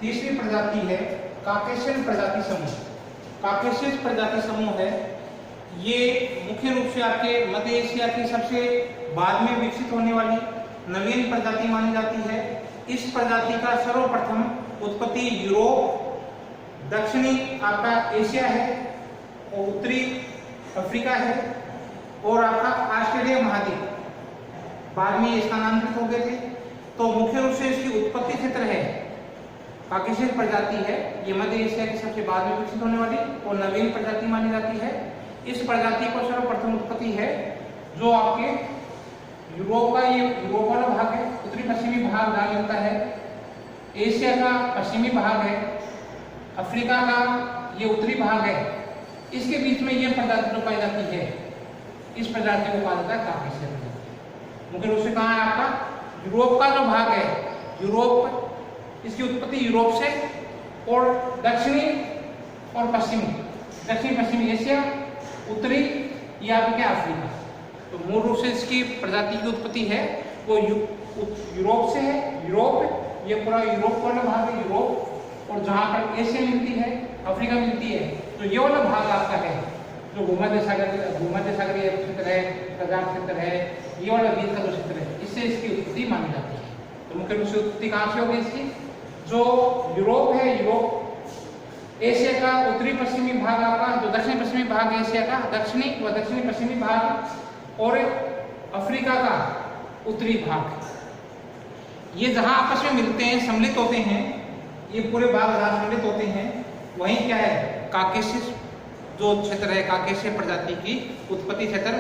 तीसरी प्रजाति है काकेशियन प्रजाति समूह। काकेशियस प्रजाति समूह है, ये मुख्य रूप से आपके मध्य एशिया की सबसे बाद में विकसित होने वाली नवीन प्रजाति मानी जाती है। इस प्रजाति का सर्वप्रथम उत्पत्ति यूरोप, दक्षिणी आपका एशिया है और उत्तरी अफ्रीका है और आपका ऑस्ट्रेलिया महाद्वीप बाद में स्थानांतरित हो गए थे। तो मुख्य रूप से इसकी उत्पत्ति क्षेत्र है काकेशियन प्रजाति है, ये मध्य एशिया की सबसे बाद में विकसित होने वाली और नवीन प्रजाति मानी जाती है। इस प्रजाति को सर्वप्रथम उत्पत्ति है जो आपके यूरोप का, ये यूरोप वाला भाग है, उत्तरी पश्चिमी भाग जहाँ मिलता है, एशिया का पश्चिमी भाग है, अफ्रीका का ये उत्तरी भाग है, इसके बीच में ये प्रजाति जो पाई जाती है, इस प्रजाति को कहा जाता है काकेशियन प्रजाति। मुख्य रूप से कहाँ है आपका यूरोप का जो भाग है, यूरोप, इसकी उत्पत्ति यूरोप से और दक्षिणी और पश्चिमी, दक्षिण पश्चिमी एशिया, उत्तरी या क्या अफ्रीका। तो मूल रूप से इसकी प्रजाति की उत्पत्ति है वो यूरोप से है। यूरोप ये पूरा यूरोप वाला भाग है, यूरोप, और जहाँ पर एशिया मिलती है, अफ्रीका मिलती है, तो ये वाला भाग आपका है जो भूमध्य सागरीय क्षेत्र है, प्रजात क्षेत्र है, ये वाला बीच का जो क्षेत्र है, इससे इसकी उत्पत्ति मानी जाती है। तो मुख्य रूप से उत्पत्ति कहाँ से होगी इसकी, जो यूरोप है, यूरोप, एशिया का उत्तरी पश्चिमी भाग आपका, जो दक्षिण पश्चिमी भाग है एशिया का, दक्षिणी व दक्षिणी पश्चिमी भाग, और अफ्रीका का उत्तरी भाग, ये जहां आपस में मिलते हैं, सम्मिलित होते हैं, ये पूरे भाग जहां सम्मिलित होते हैं, वहीं क्या है काकेशियस जो क्षेत्र है, काकेशियस प्रजाति की उत्पत्ति क्षेत्र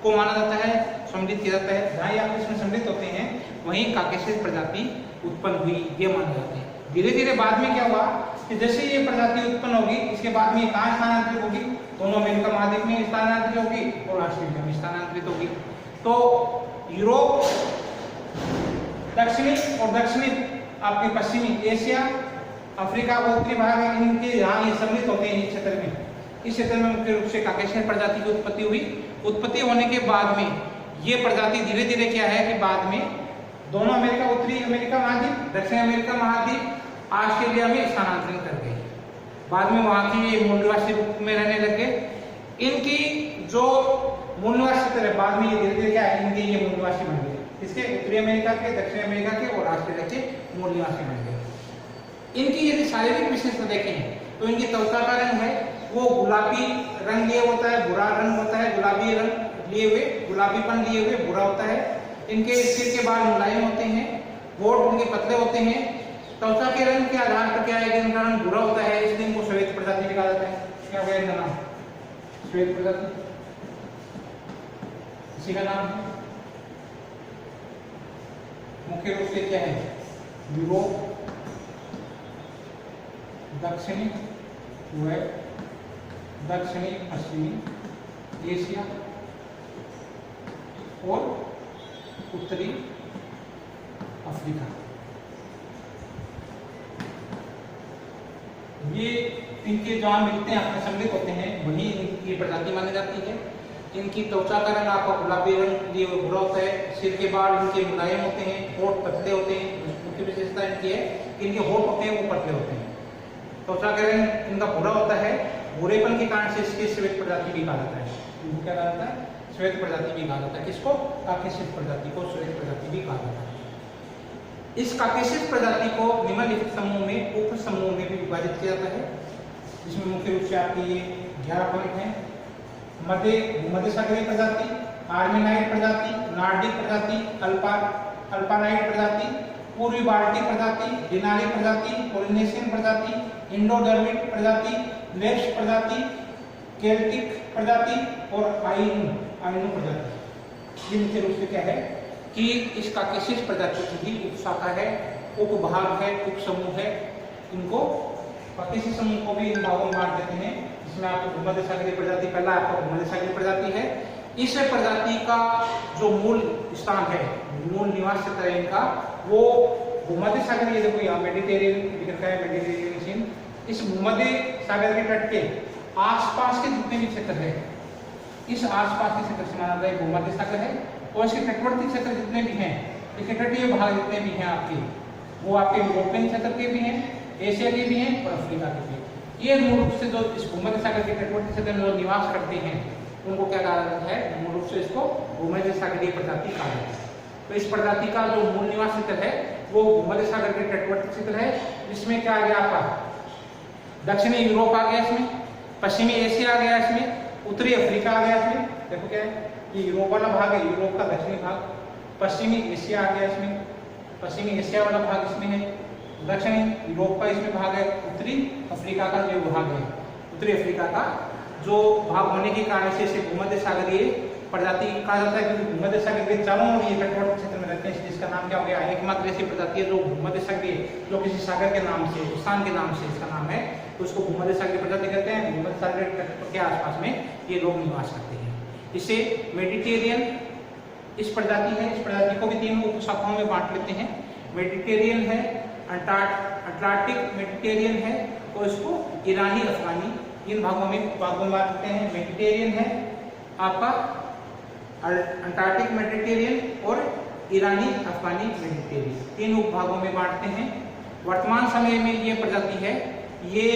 को माना जाता है, सम्मिलित किया जाता है। जहाँ आपस में सम्मिलित होते हैं वहीं काकेशियस प्रजाति उत्पन्न हुई, ये माने जाते हैं। धीरे धीरे बाद में क्या हुआ कि जैसे ये प्रजाति उत्पन्न होगी, इसके बाद में कहाँ स्थानांतरित होगी, दोनों अमेरिका महाद्वीप में स्थानांतरित होगी और ऑस्ट्रेलिया में स्थानांतरित होगी। तो यूरोप, दक्षिणी और दक्षिणी आपके पश्चिमी एशिया, अफ्रीका का उत्तरी भाग है, इनके यहाँ ये सम्मिलित होते हैं इस क्षेत्र में। इस क्षेत्र में मुख्य रूप से काकेशियन प्रजाति की उत्पत्ति हुई। उत्पत्ति होने के बाद में ये प्रजाति धीरे धीरे क्या है कि बाद में दोनों अमेरिका, उत्तरी अमेरिका महाद्वीप, दक्षिण अमेरिका महाद्वीप, ऑस्ट्रेलिया में स्थानांतरित कर गई। बाद में वहाँ की ये मूल निवासी रूप में रहने लग गए। इनकी जो मूल निवासी क्षेत्र है, बाद में ये धीरे धीरे क्या है, इनके ये मूल निवासी बन गए। इसके उत्तरी अमेरिका के, दक्षिण अमेरिका के और ऑस्ट्रेलिया के मूल निवासी बन गए। इनकी यदि शारीरिक विशेषता देखें तो इनकी त्वचा का रंग है वो गुलाबी रंग लिए होता है, भूरा रंग होता है, गुलाबी रंग लिए हुए, गुलाबीपन लिए हुए भूरा होता है। इनके सिर के बाल मुलायम होते हैं, होंठ इनके पतले होते हैं। त्वचा के रंग के आधार पर क्या है कि इनका रंग भूरा होता है, इसलिए इनको श्वेत प्रजाति भी कहा जाता है। क्या होगा इनका नाम, श्वेत प्रजाति, इसी का नाम है। मुख्य रूप से क्या है, यूरोप, दक्षिणी व दक्षिणी पश्चिमी एशिया और उत्तरी अफ्रीका, ये इनके जहाँ मिलते हैं, आपके सम्मिलित होते हैं, वही इनकी प्रजाति मानी जाती है। इनकी त्वचा का रंग आपका गुलाबी रंग लिए भूरा होता है, सिर के बाल इनके मुलायम होते हैं, होंठ पतले होते हैं। मुख्य विशेषता इनकी है कि इनके होंठ होते हैं वो पतले होते हैं। त्वचा का रंग इनका भूरा होता है, भूरेपन के कारण से इसकी श्वेत प्रजाति भी कहा जाता है। इनको क्या कहा जाता है, श्वेत प्रजाति भी कहा जाता है। किसको, काकेशियस प्रजाति को श्वेत प्रजाति भी कहा जाता है। इस काकेशियस प्रजाति को निम्नलिखित समूह में, उप समूह में भी विभाजित किया जाता है, जिसमें मुख्य रूप से आपकी ये 11 पॉइंट है। मध्य सागरीय प्रजाति, आर्मेनाइट प्रजाति, नार्डिक प्रजाति, अल्पानाइट प्रजाति, पूर्वी बाल्टिक प्रजाति, डिनारी प्रजाति, पोलिनेशियन प्रजाति, इंडो-डर्विड प्रजाति, लेप्स प्रजाति, केल्टिक प्रजाति और आइनू प्रजाति। ये मुख्य रूप से क्या है कि इस काकेशियस प्रजाति की ही उपशाखा है, उपभाग है, उपसमूह है। इनको काकेशियस समूह को भी इन भागों में बांट देते हैं, जिसमें आपको भूमध्यसागरीय प्रजाति, पहला आपका भूमध्यसागरीय प्रजाति है। इस प्रजाति का जो मूल स्थान है, मूल निवास क्षेत्र है इनका, वो भूमध्यसागरीय, देखो यहाँ मेडिटेरियन लिख रखा है, मेडिटेरियन सीन। इस भूमध्य सागर के तट के आसपास के जितने भी क्षेत्र है, इस आसपास के क्षेत्र से माना जाए भूमध्य सागर है, और इसके तटवर्ती क्षेत्र जितने भी हैं, इसके तटीय भाग जितने भी हैं आपके, वो आपके यूरोपियन क्षेत्र के भी हैं, एशिया के भी हैं और अफ्रीका के भी हैं। ये मूल रूप से जो इस भूमध्य सागर के तटवर्ती क्षेत्र में जो निवास करते हैं, उनको क्या कहा जाता है, मूल रूप से इसको भूमध्य सागरीय प्रजाति कहा जाता है। तो इस प्रजाति का जो मूल निवास क्षेत्र है वो भूमध्य सागर के तटवर्ती क्षेत्र है, जिसमें क्या आ गया आपका दक्षिणी यूरोप आ गया, इसमें पश्चिमी एशिया आ गया, इसमें उत्तरी अफ्रीका आ गया। इसमें देखो क्या है, ये यूरोप वाला भाग है, यूरोप का दक्षिणी भाग, पश्चिमी एशिया आ गया, इसमें पश्चिमी एशिया वाला भाग इसमें है, दक्षिणी यूरोप का इसमें भाग है, उत्तरी अफ्रीका का जो भाग है, उत्तरी अफ्रीका का जो भाग होने के कारण से इसे भूमध्य सागरीय प्रजाति कहा जाता है, क्योंकि भूमध्य सागर के चारों ओर ये तटवर्ती क्षेत्र में रहते हैं, जिसका नाम क्या हो गया, एकमात्र ऐसी प्रजाति है जो भूमध्य सागरीय, जो किसी सागर के नाम से, स्थान के नाम से इसका नाम है, तो उसको भूमध्य सागरीय प्रजाति कहते हैं। भूमध्य सागर तट के आसपास में ये लोग निवास करते हैं। इसे मेडिटेरियन इस प्रजाति है, इस प्रजाति को भी तीन उपशाखाओं में बांट लेते हैं। मेडिटेरियन है, अटलांटिक मेडिटेरियन है, और इसको ईरानी अफगानी, इन भागों में बांटते हैं। मेडिटेरियन है आपका, अंटार्कटिक मेडिटेरियन और ईरानी अफगानी मेडिटेरियन, तीन उपभागों में बांटते हैं। वर्तमान समय में ये प्रजाति है, ये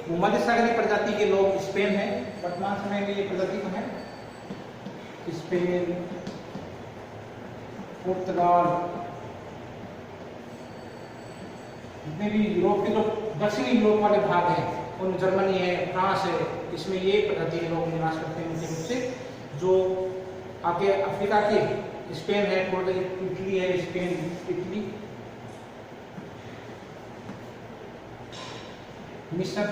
भूमध्य सागरीय प्रजाति के लोग स्पेन है, वर्तमान समय में ये प्रजाति कहाँ है, स्पेन, पुर्तगाल, जितने भी यूरोप के जो दक्षिणी यूरोप वाले भाग हैं, उन जर्मनी है, फ्रांस है, इसमें ये प्रजाति के लोग निवास करते हैं मुख्य रूप से। जो आपके अफ्रीका के स्पेन है, इटली है, स्पेन, इटली, मिस्र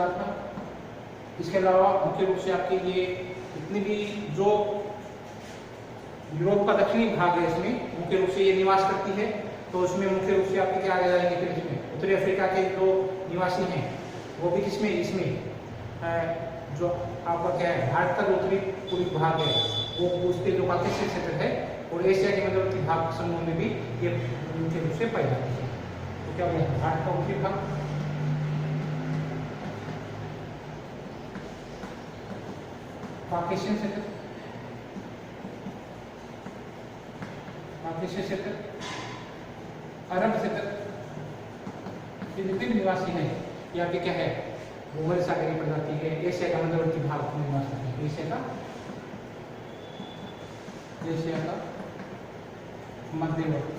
आपका, इसके अलावा मुख्य रूप से आपके ये जितनी भी जो यूरोप का दक्षिणी भाग है, इसमें मुख्य रूप से ये निवास करती है। तो उसमें मुख्य रूप से आपके क्या आ जाएंगे, फिर इसमें उत्तरी अफ्रीका के जो निवासी हैं वो भी किसमें, इसमें जो आपका क्या है, भारत का जो उत्तरी पूर्वी भाग है वो उसके जो काकेशियस क्षेत्र है, और एशिया के मध्यवर्ती भाग समूह में भी ये मुख्य रूप से पाई जाती है। तो क्या हो गया, भारत का उत्तरी भाग, काकेशियन क्षेत्र, काकेशियस क्षेत्र, अरब क्षेत्र, ये जितने भी निवासी हैं ये आपके क्या है, भूमध्य सागरीय प्रजाति है। एशिया का मध्यवर्ती भाग में निवास करते हैं, एशिया का मध्यवर्ती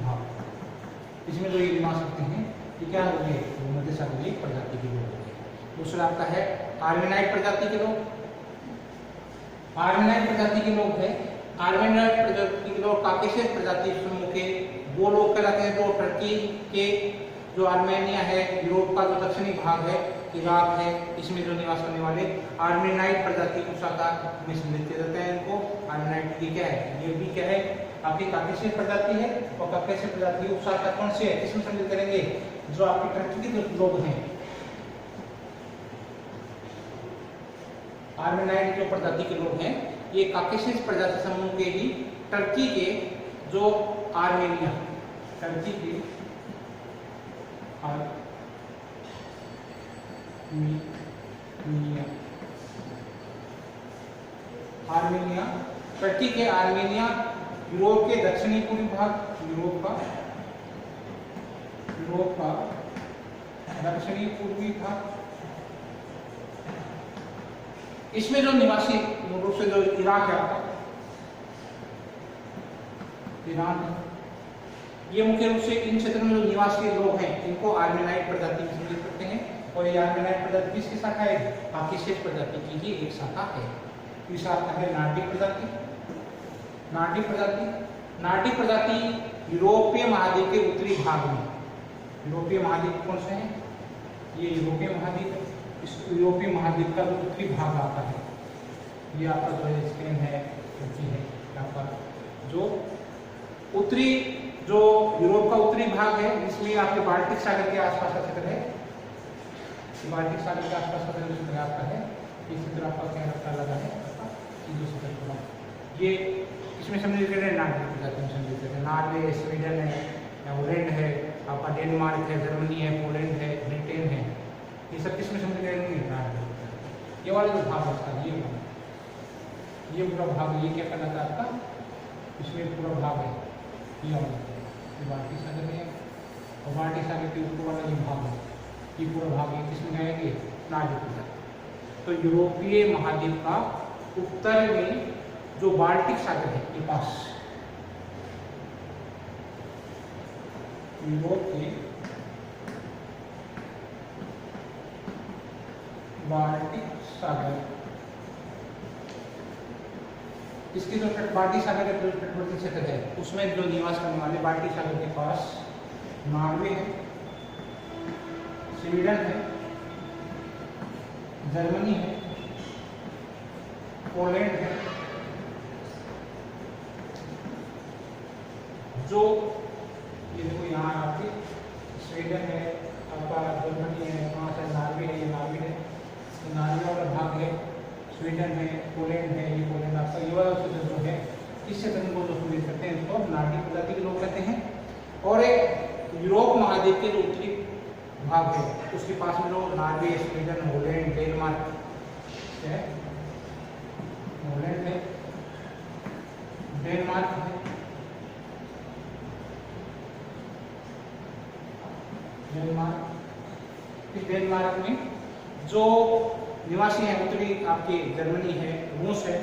भाग, इसमें जो ये निवास करते हैं ये क्या हो गए, भूमध्य सागरीय प्रजाति के लोग। दूसरा आपका है आर्मेनाइट प्रजाति के लोग। आर्मेनाइट प्रजाति के लोग है, आर्मेनाइट प्रजाति के लोग काकेशियस प्रजाति समूह के वो लोग कहलाते हैं जो टर्की के जो आर्मेनिया है, यूरोप का जो दक्षिणी भाग है, इराक है, इसमें जो निवास करने वाले आर्मेनाइट प्रजाति की शाखा में सम्मिलित किया जाता है। इनको आर्मेनाइट की क्या है, ये भी क्या है आपकी काकेशियस प्रजाति है। और काकेशियस प्रजाति की उपशाखा कौन सी है, इसमें सम्मिलित करेंगे जो आपकी टर्की के जो लोग हैं। आर्मेनाइट जो प्रजाति के लोग हैं ये काकेशियस प्रजाति समूह के ही टर्की के जो आर्मेनिया, टर्की के आर्मेनिया, टर्की के आर्मेनिया, यूरोप के दक्षिणी पूर्वी भाग, यूरोप का दक्षिणी पूर्वी भाग, इसमें जो निवासी मूल रूप से जो इराक है आपका, ईरान, ये मुख्य रूप से इन क्षेत्रों में जो निवासी लोग हैं इनको आर्मेनाइट प्रजाति में सम्मिलित करते हैं। और ये आर्मेनाइट प्रजाति किसकी शाखा है, काकेशियस प्रजाति की ही एक शाखा है। तीसरा आता है नार्डिक प्रजाति। नार्डिक प्रजाति यूरोपीय महाद्वीप के उत्तरी भाग में, यूरोपीय महाद्वीप कौन से हैं, ये यूरोपीय महाद्वीप है, इस यूरोपीय महाद्वीप का जो उत्तरी भाग आता है, ये आपका जो है स्पेन है, तुर्की है, यहाँ पर जो उत्तरी जो यूरोप का उत्तरी भाग है, इसमें आपके बाल्टिक सागर के आसपास का क्षेत्र है, बाल्टिक सागर के आसपास का क्षेत्र आपका है, ये क्षेत्र आपका क्या रखा लगा है, ये इसमें समझ लीजिए नार्वे प्रजाति में समझ लीजिए, नार्वे, स्वीडन है, हॉलैंड है, आपका डेनमार्क है, जर्मनी है, पोलैंड है, ब्रिटेन है, ये सब किसमें समझ लीजिए नार्वे। ये वाला जो भाग होता है, ये पूरा भाग, ये क्या करना था आपका, इसमें पूरा भाग है, ये वाला बाल्टिक सागर है, और बाल्टिक सागर के ऊपर वाला जो भाग है, ये पूरा भाग है, किसमें जाएंगे, नार्वे प्रजाति। तो यूरोपीय महाद्वीप का उत्तर में जो बाल्टिक सागर है के पास, यूरोप के बाल्टिक सागर, इसके जो बाल्टिक सागर के तटवर्ती क्षेत्र है, उसमें जो निवास करने वाले बाल्टिक सागर के पास नॉर्वे है, स्वीडन है, जर्मनी है, पोलैंड है, जो ये देखो यहाँ आपके स्वीडन है, आपका जर्मनी है, वहाँ से नॉर्वे है, ये नॉर्वे है, तो नॉर्वे वाला भाग है, स्वीडन है, पोलैंड है, ये पोलैंड आपका ये वाला क्षेत्र जो है, इस क्षेत्र को जो सुविध करते हैं इसको नार्डिक प्रजाति के लोग कहते हैं। और एक यूरोप महाद्वीप के जो उत्तरी भाग है, उसके पास में जो नॉर्वे, स्वीडन, हॉलैंड, डेनमार्क है, हॉलैंड है, डेनमार्क है, डेनमार्क में जो निवासी हैं उत्तरी आपके जर्मनी है, रूस है,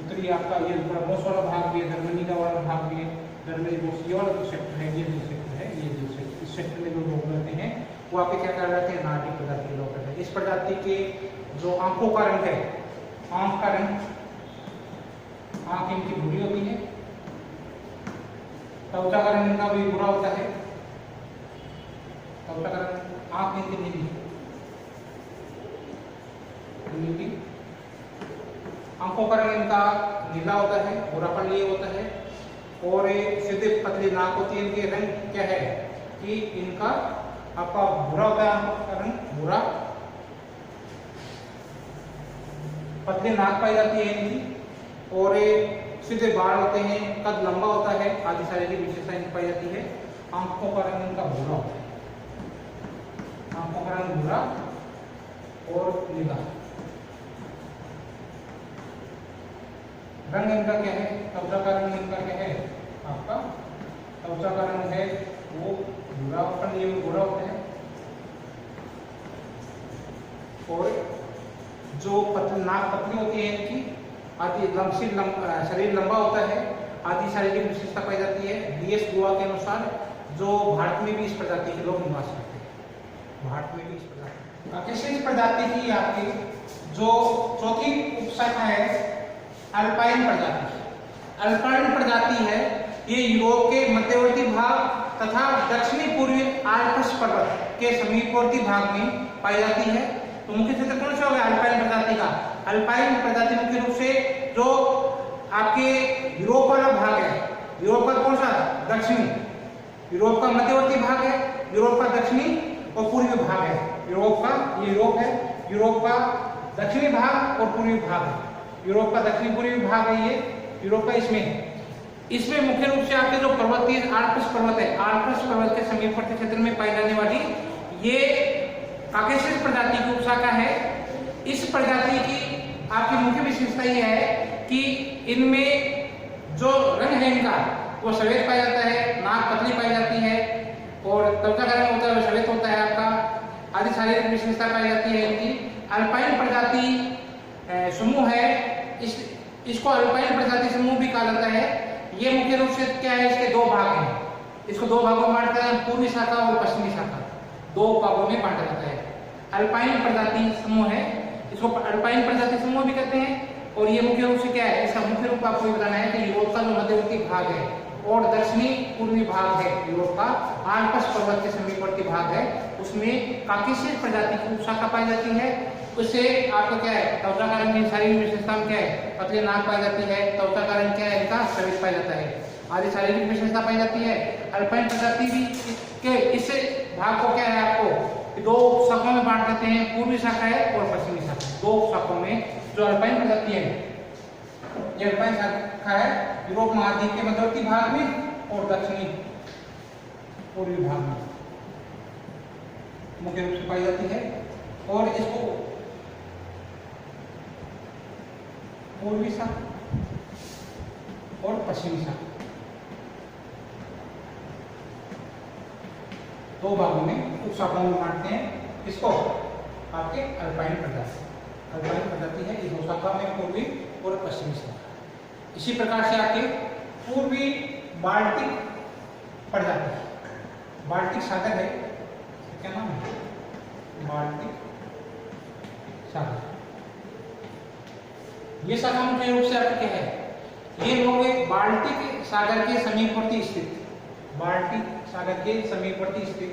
उत्तरी आपका ये रूस वाला भाग भी है, जर्मनी का वाला भाग भी है, जर्मनी रूस ये वाला जो सेक्टर है, ये जो सेक्टर है, ये जो सेक्टर, इस सेक्टर में जो लोग रहते हैं वो आपके क्या कर रहे हैं, नार्डिक प्रजाति के लोग रहते हैं। इस प्रजाति के जो आंखों का रंग है, आंख का रंग, आंख इनकी भूरी होती है, त्वचा का रंग इनका भी भूरा होता है, त्वचा का रंग, आंख इनकी नीली, आंखों का रंग इनका नीला होता है, भूरापन लिए होता है, और सीधे पतली नाक होती है। इनके रंग क्या है कि इनका आपका भूरा होता है, आंखों का रंग भूरा, पतली नाक पाई जाती है इनकी, और सीधे बाल होते हैं, कद लंबा होता है, आदि शारीरिक विशेषता इनकी पाई जाती है। आंखों का रंग इनका भूरा होता है, आंखों का रंग भूरा और नीला। रंग इनका क्या है, त्वचा का रंग इनका क्या है, आपका त्वचा का रंग है वो भूरापन लिए भूरा होता है, और जो नाक पतली होती है इनकी, आदि शरीर लंबा होता है, आदि शारीरिक विशेषता पाई जाती है। डीएस गुहा के अनुसार जो भारत में भी इस प्रजाति के लोग निवास करते हैं, भारत में भी इस प्रजाति इस प्रजाति की आपकी जो चौथी उपशाखा है अल्पाइन प्रजाति। अल्पाइन प्रजाति है, ये यूरोप के मध्यवर्ती भाग तथा दक्षिणी पूर्वी आल्प्स पर्वत के समीपवर्ती भाग में पाई जाती है। तो मुख्य क्षेत्र कौन सा होगा अल्पाइन प्रजाति का? अल्पाइन प्रजाति मुख्य रूप से जो आपके यूरोप वाला भाग है, यूरोप का कौन सा दक्षिणी, यूरोप का मध्यवर्ती भाग है, यूरोप का दक्षिणी और पूर्वी भाग है। यूरोप का ये यूरोप है, यूरोप का दक्षिणी भाग और पूर्वी भाग है, यूरोप का दक्षिणी पूर्वी भाग है ये यूरोप का। इसमें मुख्य रूप से आपके जो पर्वतीय आल्प्स पर्वत है, आल्प्स पर्वत के समीपवर्ती क्षेत्र में पाई जाने वाली ये काकेशियस प्रजाति की उपशाखा है। इस प्रजाति की आपकी मुख्य विशेषता यह है कि इनमें जो रंग है इनका वो सफेद पाया जाता है, नाक पतली पाई जाती है, और त्वचा का रंग होता है वो सफेद होता है आपका, आदि शारीरिक विशेषता पाई जाती है इनकी। अल्पाइन प्रजाति समूह है, इसको अल्पाइन प्रजाति समूह भी कहा जाता है। ये मुख्य रूप से क्या है, इसके दो भाग हैं, इसको दो भागों में बांटा जाता है, पूर्वी शाखा और पश्चिमी शाखा, दो भागों में बांटा जाता है। अल्पाइन प्रजाति समूह है, इसको अल्पाइन प्रजाति समूह भी कहते हैं। और ये मुख्य रूप से क्या है, इसका मुख्य रूप आपको ये बताना है कि यूरोप का जो मध्यवर्ती भाग है और दक्षिणी पूर्वी भाग है यूरोप का, आल्प्स पर्वत के समीपवर्ती भाग है, उसमें काकेशियस प्रजाति की उपशाखा पाई जाती है। उससे आपका क्या है, त्वचा का रंग, शारीरिक विशेषता में क्या है, पतले नाक पाई जाती है, त्वचा का रंग क्या है, इनका सफेद पाया जाता है, आदि शारीरिक विशेषता पाई जाती है। अल्पाइन प्रजाति भी के इस भाग को क्या है, आपको दो शाखाओं में बांट देते हैं, पूर्वी शाखा है और पश्चिमी शाखा। दो शाखाओं में जो अल्पाइन प्रजाति है, ये अल्पाइन शाखा है यूरोप महाद्वीप के मध्यवर्ती भाग में और दक्षिणी पूर्वी भाग में मुख्य रूप से पाई जाती है। और इसको पूर्वी शाखा और पश्चिमी शाखा दो भागों में उपशाखाओं में बांटते हैं। इसको आपके अल्पाइन प्रजाति, अल्पाइन प्रजाति है, ये दो शाखा में पूर्वी और पश्चिमी शाखा। इसी प्रकार से आपके पूर्वी बाल्टिक प्रजाति, बाल्टिक सागर है, क्या नाम है, बाल्टिक सागर। ये शाखा मुख्य रूप से आपके क्या है, ये लोग बाल्टिक सागर के समीपवर्ती स्थित, बाल्टिक सागर के समीपवर्ती स्थित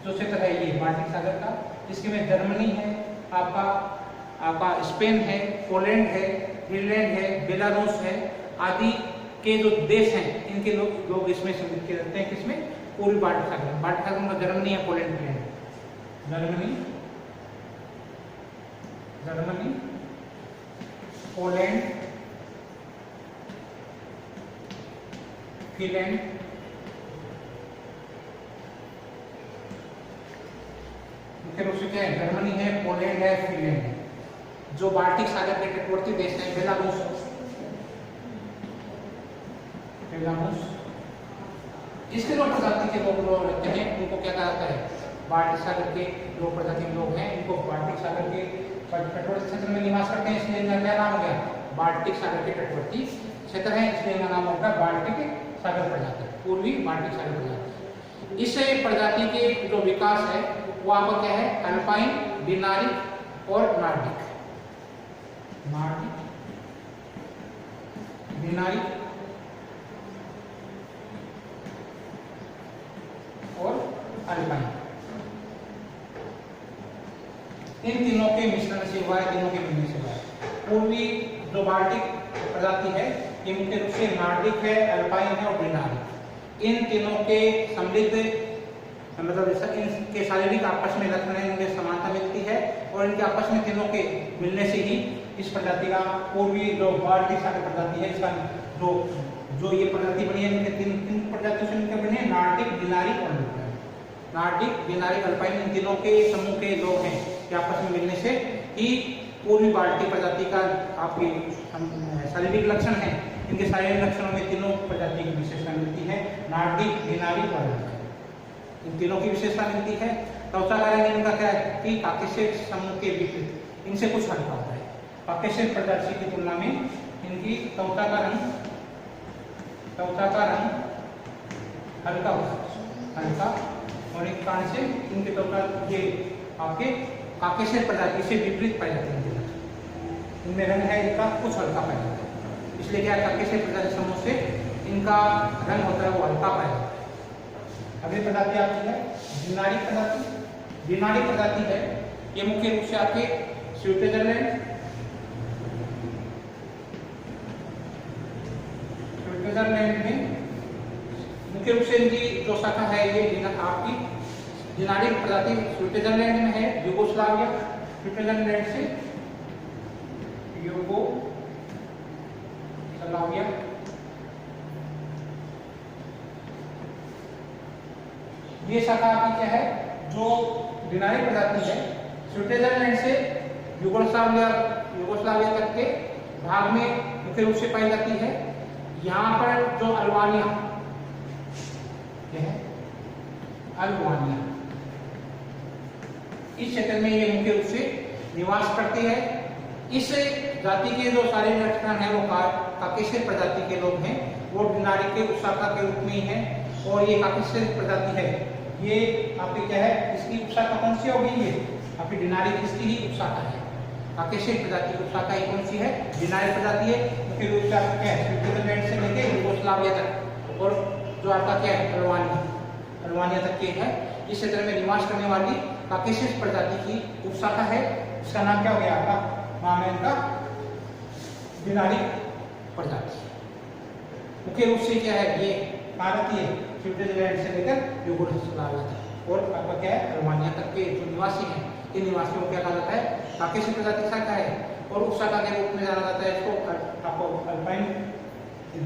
जो क्षेत्र है ये बाल्टिक सागर का, जिसके में जर्मनी है, आपका स्पेन है, पोलैंड है, फिनलैंड है, बेलारूस है आदि के जो देश हैं, इनके लोग इसमें सम्मिलित किए जाते हैं। किसमें, पूर्वी बाल्टिक सागर। बाल्टिक सागर में जर्मनी है, पोलैंड है, जर्मनी, पोलैंड, फिनलैंड, मुख्य रूप से क्या है, जर्मनी है, पोलैंड है, फिनलैंड है। जो बाल्टिक सागर के तटवर्ती देश हैं, बेलारूस, इसके दो प्रजाति के लोग रहते हैं, उनको क्या कहा जाता है, बाल्टिक सागर के दो प्रजाति के लोग हैं, इनको बाल्टिक सागर के तटवर्ती क्षेत्र में निवास करते हैं, इसलिए इनका क्या नाम हो गया, बाल्टिक सागर के तटवर्ती क्षेत्र है, इसलिए इनका नाम होगा बाल्टिक सागर प्रजाति, पूर्वी बाल्टिक सागर प्रजाति। इस प्रजाति के जो विकास है वो आपका क्या है, अल्पाइन, डिनारिक और नार्डिक, डिनारिक और अल्पाइन, इन तीनों के मिश्रण से हुआ है, तीनों के मिलने से हुआ है। पूर्वी जो बाल्टिक प्रजाति है ये मुख्य रूप से नार्डिक है, अल्पाइन है और डिनारिक। इन तीनों के सम्मिलित मतलब इनके शारीरिक आपस में लक्षण है, इनके समानता मिलती है और इनके आपस में तीनों के मिलने से ही इस प्रजाति का पूर्वी जो बाल्टिक सागर प्रजाति है, इसका जो ये प्रजाति बनी है, इनके तीन प्रजातियों से मिलकर बनी है, नार्डिक, डिनारिक और अल्पाइन। नार्डिक, डिनारिक, अल्पाइन इन तीनों के समूह के लोग हैं कि आपस में मिलने से ही पूर्वी बाल्टिक प्रजाति का आपके शारीरिक लक्षण है। इनके शारीरिक लक्षणों में तीनों प्रजाति की विशेषता मिलती है, नार्डिक, डिनारिक और अल्पाइन, इन तीनों की विशेषता मिलती है। त्वचा का रंग इनका क्या है कि काकेशियस समूह के विपरीत, इनसे कुछ हल्का होता है। काकेशियस प्रजाति की तुलना में इनकी त्वचा का रंग हल्का होता है, हल्का, और एक कारण से इनके त्वचा ये आपके काकेशियस प्रजाति से विपरीत पाई जाती है। इनमें रंग है इनका कुछ हल्का पाया जाता है, इसलिए क्या काकेशियस प्रजाति समूह से इनका रंग होता है वो हल्का पाया जाता है। अगली प्रजाति आपकी है डिनारिक प्रजाति। डिनारिक प्रजाति है ये मुख्य रूप से आपके स्विट्जरलैंड में मुख्य रूप से इनकी जो शाखा है ये आपकी डिनारिक प्रजाति स्विट्जरलैंड में है, यूगोस्लाविया, स्विट्जरलैंड से यूगोस्लाविया, ये शाखा आपकी क्या है, जो डिनारिक प्रजाति है स्विट्जरलैंड से यूगोस्लाविया तक के भाग में मुख्य रूप से पाई जाती है। यहाँ पर जो अल्बानिया है, अल्बानिया इस क्षेत्र में ये मुख्य रूप से निवास करती है। इस जाति के जो सारे लक्षण है वो काकेशियस प्रजाति के लोग हैं, वो डिनारिक के उपशाखा के रूप में ही है। और ये काकेशियस प्रजाति है, ये आपकी क्या है, इसकी उपशाखा कौन सी होगी, ये आपकी डिनारिक इसकी ही उपशाखा है। काकेशियस प्रजाति की उपशाखा ही कौन सी है, डिनारिक प्रजाति है। मुख्य रूप से आपका क्या है, स्विट्जरलैंड से लेकर यूगोस्लाविया तक और जो आपका क्या है अल्बानिया तक के है। इस क्षेत्र में निवास करने वाली काकेशियस प्रजाति की उपशाखा है। इसका नाम क्या हो गया आपका? नाम है इनका दिनारिक प्रजाति। मुख्य रूप से क्या है, ये कहाँ रहती है? स्विट्जरलैंड से लेकर यूगोस्लाविया तक और आपका क्या है अल्बानिया तक के जो निवासी हैं, इन निवासियों को क्या कहा जाता है? काकेशियस प्रजाति शाखा है। और उपशाखा के रूप में जाना जाता है इसको आपको अल्पाइन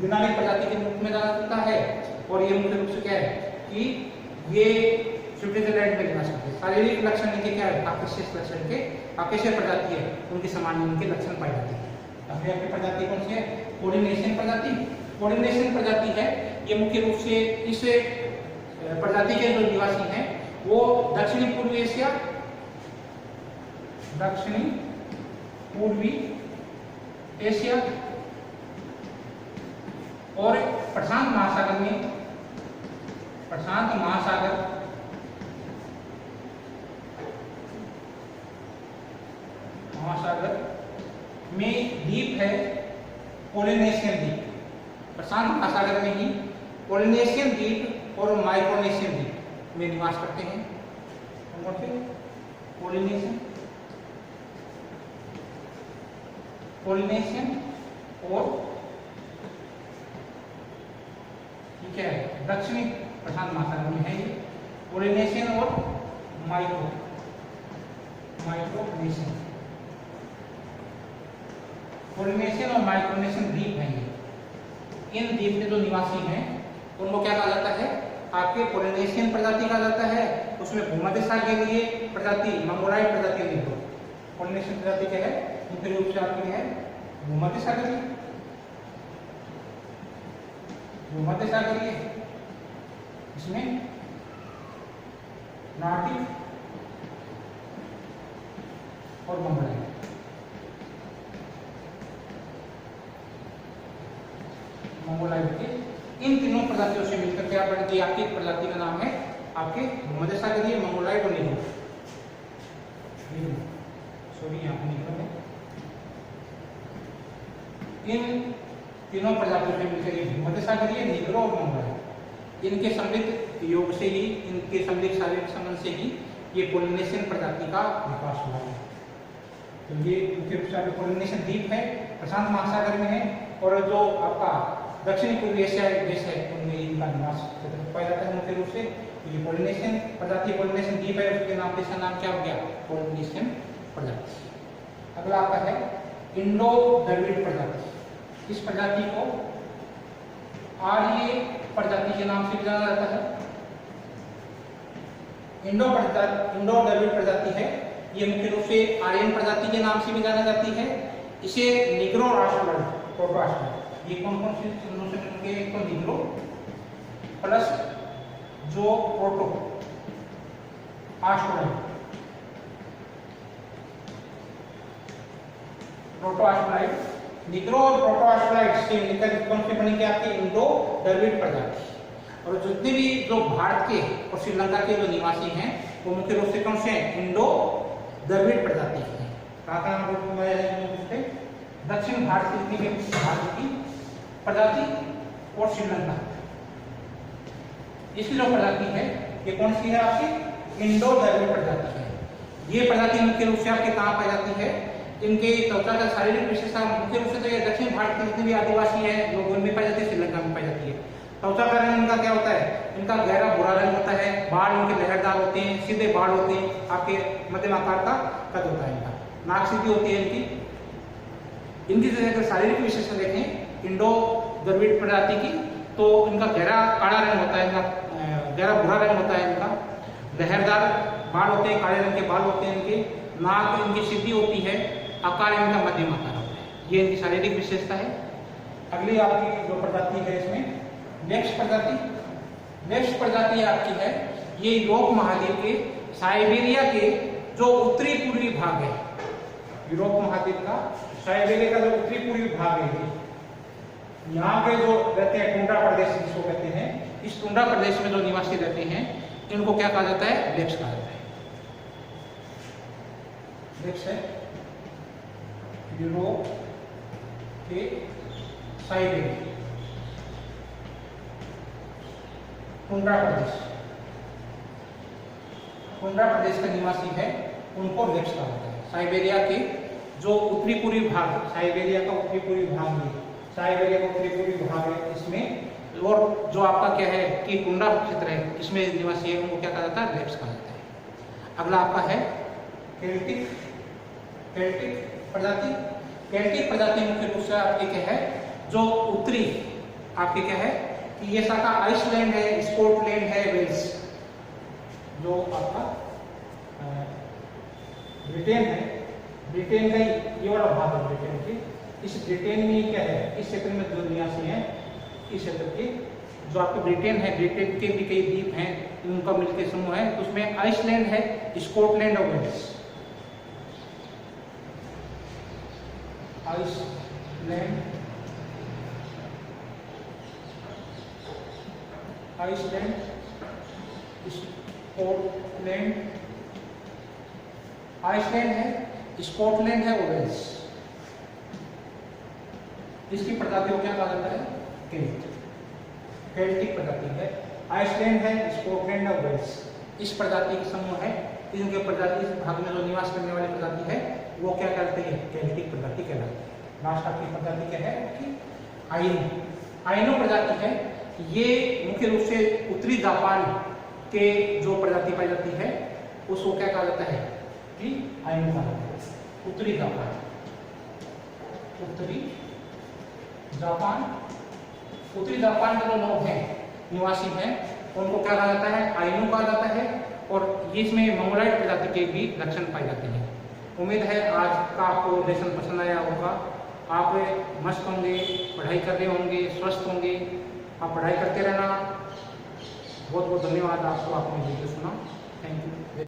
दिनारिक प्रजाति के रूप में जाना जाता है। और ये मुख्य रूप से क्या है कि ये स्विट्जरलैंड में निवास करते हैं। शारीरिक लक्षण इनके क्या है? काकेशियस लक्षण के, काकेशियस प्रजाति है, उनके समान इनके लक्षण पाए जाते हैं। अगली आपकी प्रजाति कौन सी है? पोलिनेशियन प्रजाति। पोलिनेशियन प्रजाति है, ये मुख्य रूप से इस प्रजाति के जो निवासी हैं वो दक्षिणी पूर्वी एशिया, दक्षिणी पूर्वी एशिया और प्रशांत महासागर में, प्रशांत महासागर में द्वीप है पोलिनेशियन द्वीप। प्रशांत महासागर में ही पोलिनेशियन द्वीप और माइक्रोनेशियन द्वीप में निवास करते हैं। कौन से? पोलिनेशियन और ठीक है दक्षिणी प्रशांत महासागर में है ये पोलिनेशियन और माइक्रोनेशियन। पोलिनेशियन और माइक्रोनेशियन द्वीप हैं ये। इन द्वीप के जो निवासी हैं उनको क्या कहा जाता है? आपके पोलिनेशियन प्रजाति कहा जाता है। उसमें भूमध्य सागरीय प्रजाति मंगोलाइड प्रजाति नहीं हो। पोलिनेशियन प्रजाति क्या है? मुख्य रूप से आपके है भूमध्य सागरीय, इसमें नार्डिक और मंगोलाइड। मंगोलाइड के इन तीनों प्रजातियों से मिलकर क्या बनती है? आपकी प्रजाति का नाम है आपके भूमध्य सागरीय, मंगोलाइड और नीग्रो। सॉरी यहाँ पे नीग्रो है। इन तीनों प्रजातियों से मिलकर ये भूमध्य सागरीय, नीग्रो और मंगोलाइड, इनके सम्मिलित योग से ही, इनके सम्मिलित शारीरिक संबंध से ही ये पोलिनेशियन प्रजाति का विकास हुआ है। तो ये मुख्य रूप से पोलिनेशियन द्वीप है, प्रशांत महासागर में है और जो आपका दक्षिणी पूर्वी एशिया देश है उनमें इनका निवास पाया जाता है मुख्य रूप से। ये पोलिनेशियन प्रजाति, पोलिनेशियन द्वीप है, उसके नाम पे इसका नाम क्या हो गया? पोलिनेशियन प्रजाति। अगला आपका है इंडो द्रविड़ प्रजाति। इस प्रजाति को आर्य प्रजाति के नाम से भी जाना जाता है। इंडो द्रविड़ प्रजाति है, ये मुख्य रूप से आर्यन प्रजाति के नाम से भी जाना जाती है। इसे निग्रो राष्ट्रवाद, ये कौन कौन से के? एक तो निग्रो प्लस जो प्रोटो आस्ट्रोलाइड, निग्रो और प्रोटो आस्ट्रोलाइड से मिलकर कौन सी बनेगी? आपकी इंडो द्रविड़ प्रजाति। और जितने भी जो भारत के और श्रीलंका के जो निवासी हैं वो मुख्य रूप से कौन से हैं? इंडो द्रविड़ प्रजाति है। कहाँ कहाँ? दक्षिण भारत की जितनी भी भारत की प्रजाति और श्रीलंका, इसकी जो प्रजाति है ये कौन सी है? आपकी इंडो द्रविड़ प्रजाति है। ये प्रजाति मुख्य रूप से आपके कहाँ पाई जाती है? इनके त्वचा का शारीरिक विशेषता मुख्य रूप से तो ये दक्षिण भारत के जितने भी आदिवासी हैं लोग उनमें पाई जाती है, श्रीलंका में पाई जाती है। त्वचा का रंग इनका क्या होता है? इनका गहरा भूरा रंग होता है, बाल इनके लहरदार होते हैं, सीधे बाल होते हैं, आपके मध्यम आकार का कद होता है इनका, नाक सीधी होती है इनकी अगर शारीरिक विशेषता देखें इंडो द्रविड़ प्रजाति की तो इनका गहरा काला रंग होता है, इनका गहरा भूरा रंग होता है, इनका लहरदार बाल होते हैं, काले रंग के बाल होते हैं इनके, नाक इनकी सीधी होती है, आकार इनका मध्यम आकार होता है। ये इनकी शारीरिक विशेषता है। अगली आपकी जो प्रजाति है इसमें नेक्स्ट प्रजाति आपकी है, ये यूरोप महाद्वीप के साइबेरिया के जो उत्तरी पूर्वी भाग है, यूरोप महाद्वीप का साइबेरिया का जो उत्तरी पूर्वी भाग है, यहाँ पे जो रहते हैं टुंड्रा प्रदेश जिसको कहते हैं, इस टुंड्रा प्रदेश में जो निवासी रहते हैं इनको क्या कहा जाता है? लेप्स कहा जाता है। लेप्स है यूरोप के साइबेरिया टुंड्रा प्रदेश, टुंड्रा प्रदेश का निवासी है, उनको लेप्स कहा जाता है। साइबेरिया के जो उत्तरी पूर्वी भाग, साइबेरिया का उत्तरी पूर्वी भाग है, साइबेरिया का उत्तरी पूर्वी भाग है, इसमें और जो आपका क्या है कि टुंड्रा क्षेत्र है, इसमें निवासी है, उनको क्या कहा जाता है, लेप्स कहा जाता है। अगला आपका है केल्टिक, केल्टिक प्रजाति। केल्टिक प्रजाति मुख्य रूप से आपके क्या है, जो उत्तरी आपके क्या है कि ये शाखा आइसलैंड है, स्कॉटलैंड है, वेल्स, जो आपका ब्रिटेन है, ब्रिटेन का ये वाला भाग है ब्रिटेन के, इस ब्रिटेन में क्या है, इस क्षेत्र में जो निवासी हैं, इस क्षेत्र के जो आपके ब्रिटेन है, ब्रिटेन के भी कई द्वीप हैं, उनका मिलकर समूह है, उसमें आइसलैंड है, स्कॉटलैंड और Wales. Iceland, Iceland, Scotland, Iceland है, स्कॉटलैंड है और वेल्स। इसकी प्रजाति को क्या कहा जाता है, केल्ट, केल्टिक प्रजाति है। आइसलैंड है, स्कॉटलैंड और वेल्स, इस प्रजाति के समूह है। इनके प्रजाति इस भाग में जो निवास करने वाली प्रजाति है वो क्या कहते हैं, केल्टिक प्रजाति कहलाती है। लास्ट आपकी प्रजाति क्या है कि आइनो, आइनो प्रजाति है। ये मुख्य रूप से उत्तरी जापान के जो प्रजाति पाई जाती है उसको क्या कहा जाता है कि आइनो कहा जाता है। उत्तरी जापान, उत्तरी जापान, उत्तरी जापान के जो लोग हैं, निवासी हैं, उनको क्या कहा जाता है, आइनो कहा जाता है। और इसमें मंगोलाइड प्रजाति के भी लक्षण पाए जाते हैं। उम्मीद है आज का आपको लेसन पसंद आया होगा। आप मस्त होंगे, पढ़ाई कर रहे होंगे, स्वस्थ होंगे। आप पढ़ाई करते रहना। बहुत बहुत धन्यवाद आपको, आपने वीडियो सुना। Thank you.